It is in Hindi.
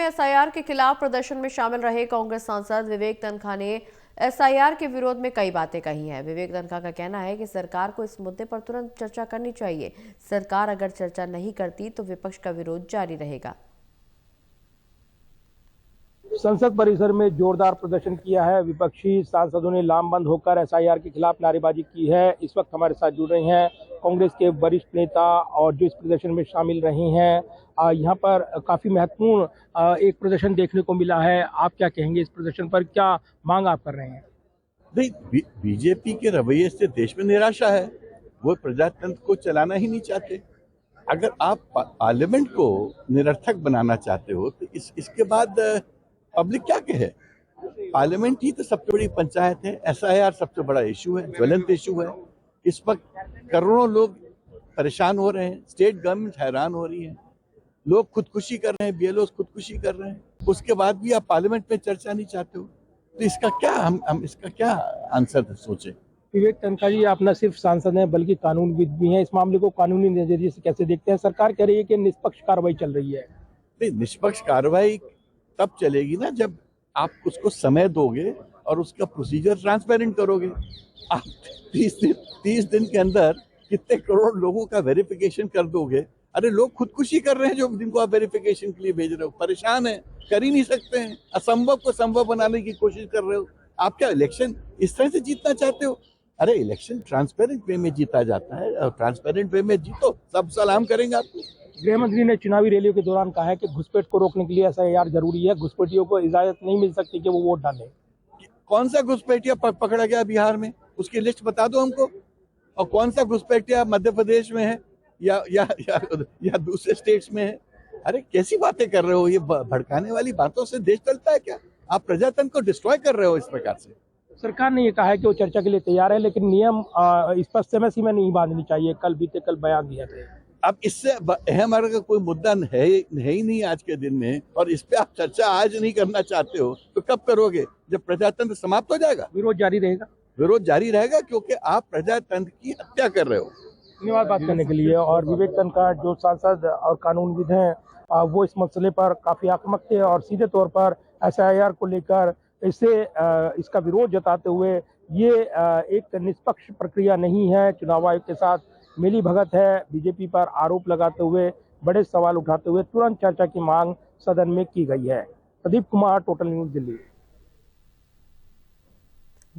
एसआईआर के खिलाफ प्रदर्शन में शामिल रहे कांग्रेस सांसद विवेक तनखा ने एसआईआर के विरोध में कई बातें कही हैं। विवेक तनखा का कहना है कि सरकार को इस मुद्दे पर तुरंत चर्चा करनी चाहिए। सरकार अगर चर्चा नहीं करती तो विपक्ष का विरोध जारी रहेगा। संसद परिसर में जोरदार प्रदर्शन किया है। विपक्षी सांसदों ने लामबंद होकर एसआईआर के खिलाफ नारेबाजी की है। इस वक्त हमारे साथ जुड़ रहे हैं कांग्रेस के वरिष्ठ नेता और जो इस प्रदर्शन में शामिल रहे हैं। यहाँ पर काफी महत्वपूर्ण एक प्रदर्शन देखने को मिला है। आप क्या कहेंगे इस प्रदर्शन पर, क्या मांग आप कर रहे हैं? नहीं, बीजेपी के रवैये से देश में निराशा है। वो प्रजातंत्र को चलाना ही नहीं चाहते। अगर आप पार्लियामेंट को निरर्थक बनाना चाहते हो तो इसके बाद पब्लिक क्या कहे? पार्लियामेंट ही तो सबसे बड़ी पंचायत है। एसआईआर सबसे बड़ा इशू है, ज्वलंत इशू है। इस वक्त करोड़ों लोग परेशान हो रहे हैं, स्टेट गवर्नमेंट हैरान हो रही है, लोग खुदकुशी कर रहे हैं, बीएलओ खुदकुशी कर रहे हैं। उसके बाद भी आप पार्लियामेंट में चर्चा नहीं चाहते हो तो इसका क्या हम इसका क्या आंसर सोचे? विवेक तनखा जी, आप न सिर्फ सांसद हैं बल्कि कानूनविद भी हैं। इस मामले को कानूनी नजरिए से कैसे देखते हैं? सरकार कह रही है कि निष्पक्ष कार्रवाई चल रही है। नहीं, निष्पक्ष कार्रवाई तब चलेगी ना जब आप उसको समय दोगे और उसका प्रोसीजर ट्रांसपेरेंट करोगे। आप 30 दिन के अंदर कितने करोड़ लोगों का वेरिफिकेशन कर दोगे? अरे लोग खुदकुशी कर रहे हैं जो जिनको आप वेरिफिकेशन के लिए भेज रहे हो, परेशान है, कर ही नहीं सकते हैं, असंभव को संभव बनाने की कोशिश कर रहे हो। आप क्या इलेक्शन इस तरह से जीतना चाहते हो? अरे इलेक्शन ट्रांसपेरेंट वे में जीता जाता है और ट्रांसपेरेंट वे में जीतो, सब सलाम करेंगे आपको। गृह मंत्री ने चुनावी रैलियों के दौरान कहा है कि घुसपैठ को रोकने के लिए एसआईआर जरूरी है। घुसपैठियों को इजाजत नहीं मिल सकती कि वो वोट डालें। कौन सा घुसपैठिया पकड़ा गया बिहार में? उसकी लिस्ट बता दो हमको। और कौन सा घुसपैठिया मध्य प्रदेश में है या दूसरे स्टेट्स में है? अरे कैसी बातें कर रहे हो? ये भड़काने वाली बातों से देश चलता है क्या? आप प्रजातंत्र को डिस्ट्रॉय कर रहे हो इस प्रकार से। सरकार ने ये कहा है कि वो चर्चा के लिए तैयार है, लेकिन नियम स्पष्ट समय सीमा नहीं बांधनी चाहिए। कल बयान दिया था। अब इससे अहम का कोई मुद्दा है ही नहीं आज के दिन में, और इस पे आप चर्चा आज नहीं करना चाहते हो तो कब करोगे? जब प्रजातंत्र समाप्त हो जाएगा? विरोध जारी रहेगा। विरोध जारी रहेगा क्योंकि आप प्रजातंत्र की हत्या कर रहे हो। धन्यवाद बात करने के लिए। और विवेक तनखा जो सांसद और कानूनविद हैं, वो इस मसले पर काफी आक्रामक थे और सीधे तौर पर एसआईआर को लेकर इसका विरोध जताते हुए ये एक निष्पक्ष प्रक्रिया नहीं है, चुनाव आयोग के साथ मिली भगत है, बीजेपी पर आरोप लगाते हुए बड़े सवाल उठाते हुए तुरंत चर्चा की मांग सदन में की गई है। Pradeep Kumar, total news, Delhi.